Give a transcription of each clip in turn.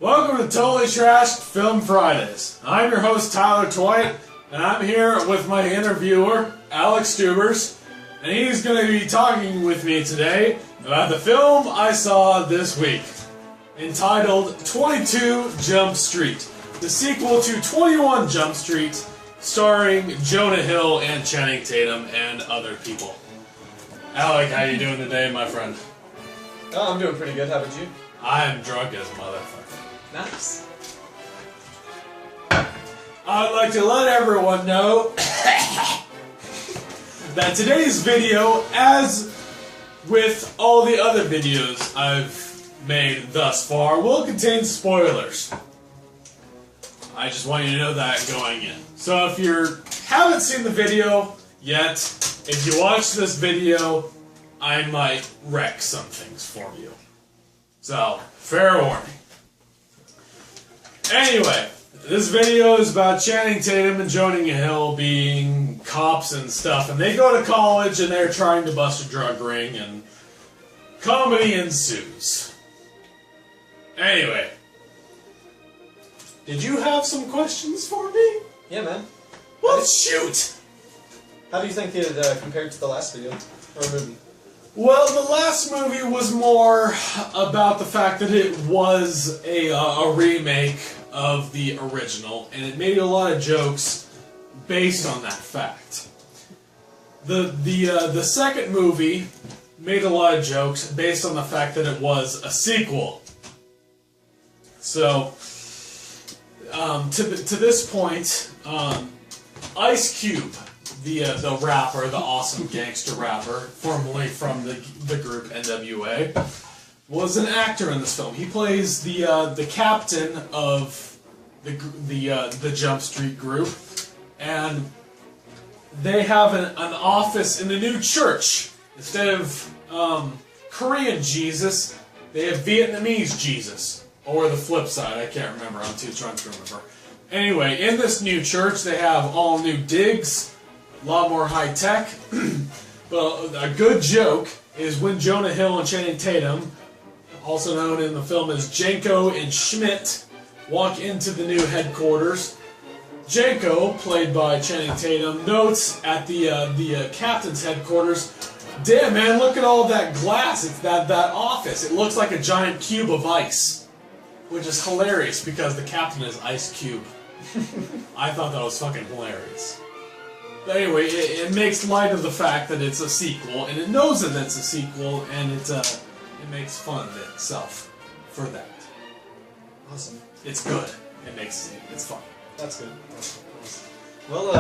Welcome to Totally Trashed Film Fridays. I'm your host, Tyler Twite, and I'm here with my interviewer, Alex Stubers, and he's going to be talking with me today about the film I saw this week, entitled 22 Jump Street, the sequel to 21 Jump Street, starring Jonah Hill and Channing Tatum and other people. Alec, how you doing today, my friend? Oh, I'm doing pretty good. How about you? I'm drunk as a motherfucker. Nice. I'd like to let everyone know that today's video, as with all the other videos I've made thus far, will contain spoilers. I just want you to know that going in. So if you haven't seen the video yet, if you watch this video, I might wreck some things for you. So, fair warning. Anyway, this video is about Channing Tatum and Jonah Hill being cops and stuff, and they go to college and they're trying to bust a drug ring, and comedy ensues. Anyway, did you have some questions for me? Yeah, man. Well, shoot! How do you think it compared to the last video or movie? Well, the last movie was more about the fact that it was a remake of the original, and it made a lot of jokes based on that fact. The second movie made a lot of jokes based on the fact that it was a sequel. So, to this point, Ice Cube, the rapper, the awesome gangster rapper, formerly from the group NWA, was an actor in this film. He plays the captain of the Jump Street group, and they have an office in the new church. Instead of Korean Jesus, they have Vietnamese Jesus, or the flip side. I can't remember. I'm too drunk to remember. Anyway, in this new church, they have all new digs. A lot more high tech. But a good joke is when Jonah Hill and Channing Tatum, also known in the film as Janko and Schmidt, walk into the new headquarters. Janko, played by Channing Tatum, notes at the captain's headquarters, "Damn, man, look at all that glass. It's that office. It looks like a giant cube of ice." Which is hilarious because the captain is Ice Cube. I thought that was fucking hilarious. But anyway, it makes light of the fact that it's a sequel, and it knows that it's a sequel, and it makes fun of itself for that. Awesome. It's good. It's fun. That's good. Well,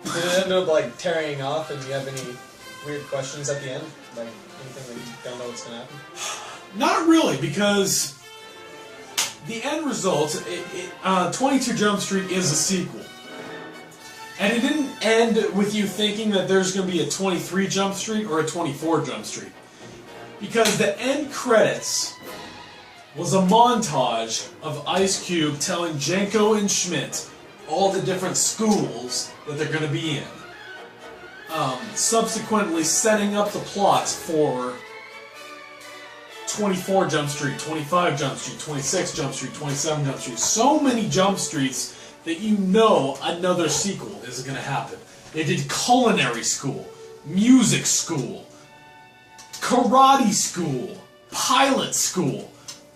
did it end up like tearing off, and do you have any weird questions at the end? Like anything that you don't know what's gonna happen? Not really, because the end result, 22 Jump Street is a sequel. And it didn't end with you thinking that there's going to be a 23 Jump Street or a 24 Jump Street. Because the end credits was a montage of Ice Cube telling Janko and Schmidt all the different schools that they're going to be in. Subsequently setting up the plots for 24 Jump Street, 25 Jump Street, 26 Jump Street, 27 Jump Street. So many Jump Streets that you know another sequel is going to happen. They did culinary school, music school, karate school, pilot school,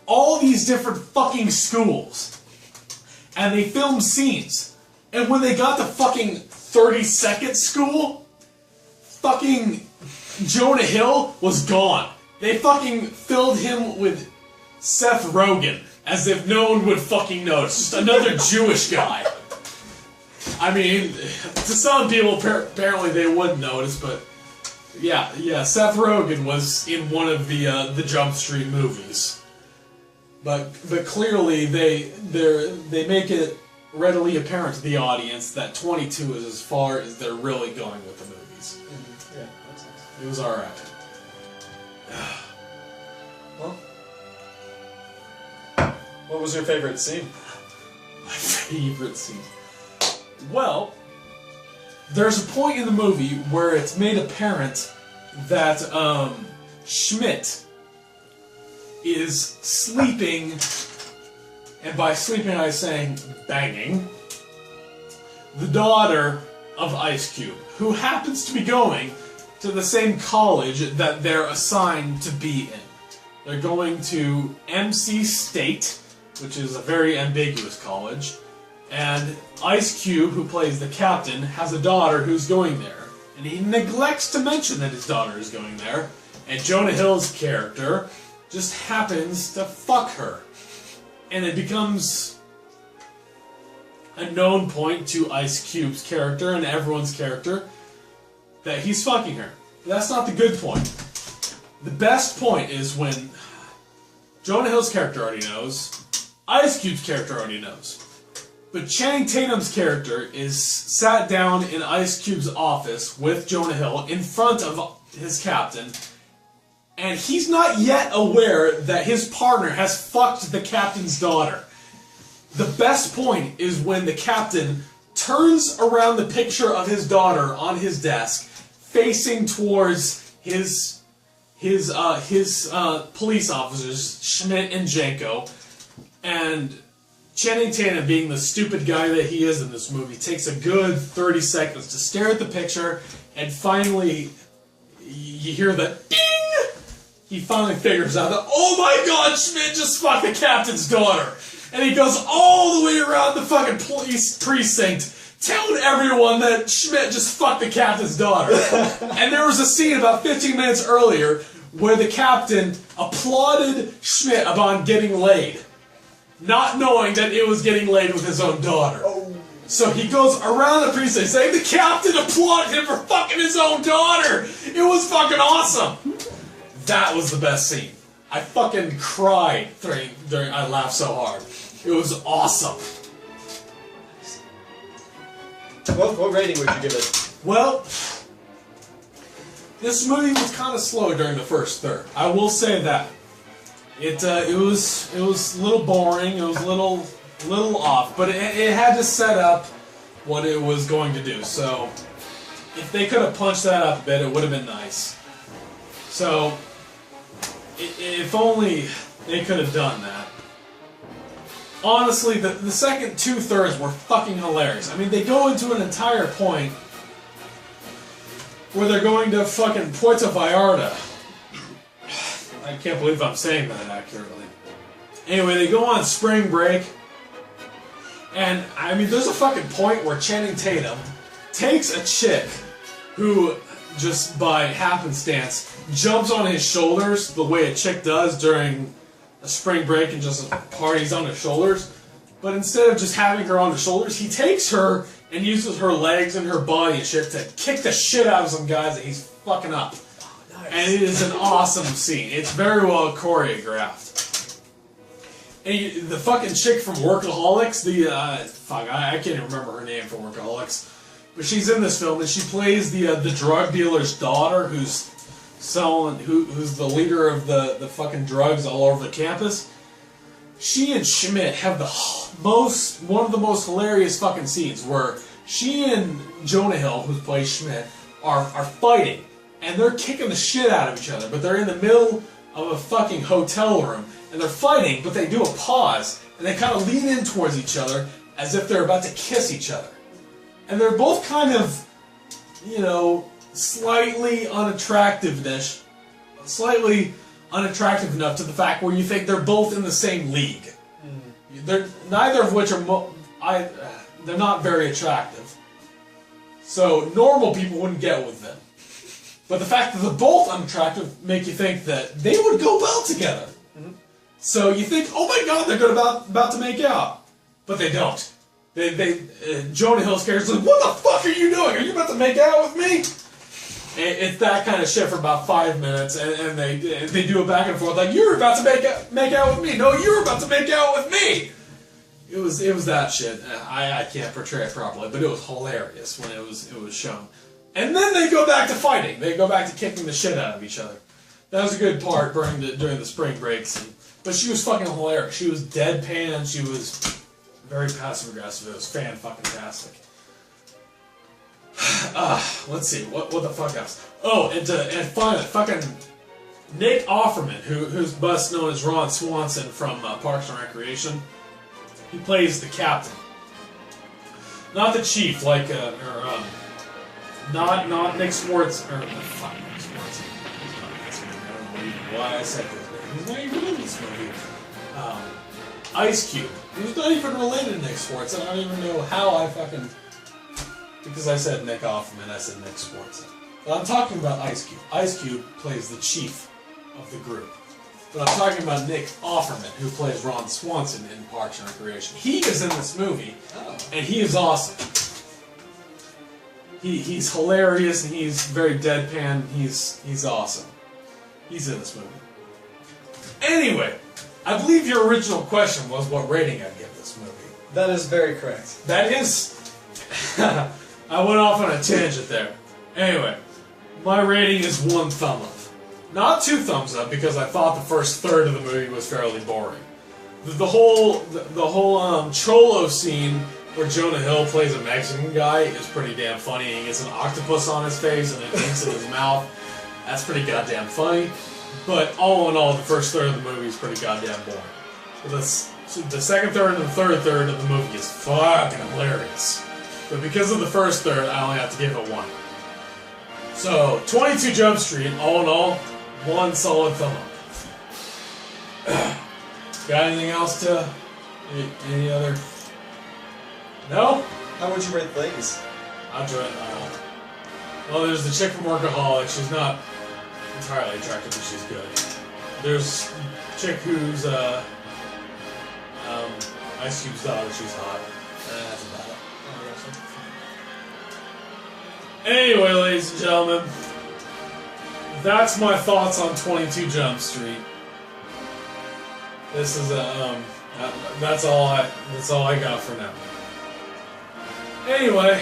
all these different fucking schools. And they filmed scenes. And when they got to fucking 32nd school, fucking Jonah Hill was gone. They fucking filled him with Seth Rogen, as if no one would fucking notice. Just another Jewish guy. I mean, to some people, apparently they wouldn't notice, but yeah, Seth Rogen was in one of the Jump Street movies. But clearly they make it readily apparent to the audience that 22 is as far as they're really going with the movies. Mm-hmm. Yeah, that's nice. It was alright. Well, what was your favorite scene? My favorite scene. Well, there's a point in the movie where it's made apparent that Schmidt is sleeping, and by sleeping I'm saying banging, the daughter of Ice Cube, who happens to be going to the same college that they're assigned to be in. They're going to MC State, which is a very ambiguous college, and Ice Cube, who plays the captain, has a daughter who's going there. And he neglects to mention that his daughter is going there, and Jonah Hill's character just happens to fuck her. And it becomes a known point to Ice Cube's character and everyone's character that he's fucking her. But that's not the good point. The best point is when Jonah Hill's character already knows, Ice Cube's character already knows. But Channing Tatum's character is sat down in Ice Cube's office with Jonah Hill in front of his captain, and he's not yet aware that his partner has fucked the captain's daughter. The best point is when the captain turns around the picture of his daughter on his desk, facing towards his police officers, Schmidt and Janko, and Channing Tatum, being the stupid guy that he is in this movie, takes a good 30 seconds to stare at the picture, and finally, you hear the ding! He finally figures out that, oh my god, Schmidt just fucked the captain's daughter! And he goes all the way around the fucking police precinct, telling everyone that Schmidt just fucked the captain's daughter. And there was a scene about 15 minutes earlier where the captain applauded Schmidt upon getting laid, not knowing that it was getting laid with his own daughter. Oh. So he goes around the precinct saying the captain applauded him for fucking his own daughter. It was fucking awesome. That was the best scene. I fucking cried during I laughed so hard. It was awesome. What rating would you give it? Well, this movie was kind of slow during the first third. I will say that. It was a little boring. It was a little off, but it had to set up what it was going to do. So if they could have punched that up a bit, it would have been nice. So if only they could have done that. Honestly, the second 2/3 were fucking hilarious. I mean, they go into an entire point where they're going to fucking Puerto Vallarta. I can't believe I'm saying that accurately. Anyway, they go on spring break, and I mean, there's a fucking point where Channing Tatum takes a chick who, just by happenstance, jumps on his shoulders the way a chick does during a spring break and just parties on his shoulders. But instead of just having her on his shoulders, he takes her and uses her legs and her body and shit to kick the shit out of some guys that he's fucking up. Oh, nice. And it is an awesome scene. It's very well choreographed. And the fucking chick from Workaholics, I can't even remember her name from Workaholics, but she's in this film and she plays the drug dealer's daughter who's the leader of the fucking drugs all over the campus. She and Schmidt have one of the most hilarious fucking scenes where she and Jonah Hill, who plays Schmidt, are fighting, and they're kicking the shit out of each other, but they're in the middle of a fucking hotel room, and they're fighting, but they do a pause, and they kind of lean in towards each other as if they're about to kiss each other. And they're both kind of, slightly unattractive enough to the fact where you think they're both in the same league. Neither of which are they're not very attractive. So normal people wouldn't get with them. But the fact that they're both unattractive make you think that they would go well together. Mm-hmm. So you think, oh my god, they're about to make out. But they don't. Jonah Hill's character's like, what the fuck are you doing? Are you about to make out with me? It's that kind of shit for about 5 minutes, and they do it back and forth like, you're about to make out with me. No, you're about to make out with me. It was that shit. I can't portray it properly, but it was hilarious when it was shown. And then they go back to fighting. They go back to kicking the shit out of each other. That was a good part during the spring breaks. But she was fucking hilarious. She was deadpan. She was very passive aggressive. It was fan-fucking-tastic. Let's see, what the fuck else? Oh, and finally, fucking Nick Offerman, who's best known as Ron Swanson from Parks and Recreation, he plays the captain. Not the chief, not Nick Swartz, fuck Nick Swartz. He's not in this movie. I don't know even why I said his name. He's not even in this movie. Ice Cube. He's not even related to Nick Swartz. I don't even know how I fucking... Because I said Nick Offerman, I said Nick Swartz. But I'm talking about Ice Cube. Ice Cube plays the chief of the group. But I'm talking about Nick Offerman, who plays Ron Swanson in Parks and Recreation. He is in this movie, and he is awesome. He's hilarious, and he's very deadpan. He's awesome. He's in this movie. Anyway, I believe your original question was what rating I'd give this movie. That is very correct. That is... I went off on a tangent there. Anyway, my rating is 1 thumb up. Not 2 thumbs up, because I thought the first third of the movie was fairly boring. The whole Cholo scene where Jonah Hill plays a Mexican guy is pretty damn funny. He gets an octopus on his face and it inks in his mouth. That's pretty goddamn funny. But all in all, the first third of the movie is pretty goddamn boring. So the second third and the third third of the movie is fucking hilarious. But because of the first third, I only have to give it 1. So, 22 Jump Street, all in all, 1 solid thumb up. Got anything else to... Any other... No? How would you rate the ladies? I'll do it. Well, there's the chick from Workaholic. She's not entirely attractive, but she's good. There's a chick who's Ice Cube's daughter. She's hot. That's about it. Anyway, ladies and gentlemen, that's my thoughts on 22 Jump Street. This is that's all I got for now. Anyway,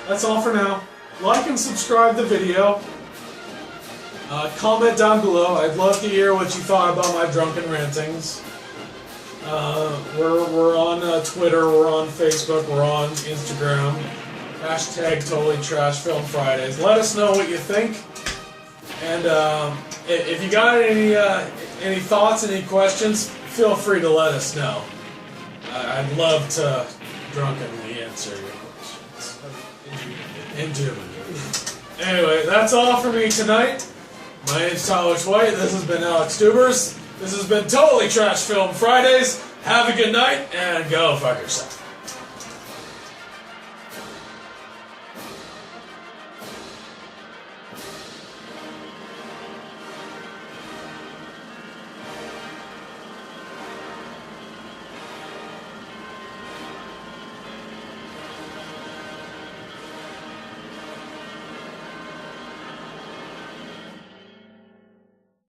that's all for now. Like and subscribe the video. Comment down below. I'd love to hear what you thought about my drunken rantings. We're on Twitter, we're on Facebook, we're on Instagram. Hashtag Totally Trash Film Fridays. Let us know what you think. And if you got any thoughts, any questions, feel free to let us know. I'd love to drunkenly answer your questions. Indubitably. Anyway, that's all for me tonight. My name's Tyler White. This has been Alex Dubers. This has been Totally Trash Film Fridays. Have a good night and go fuck yourself.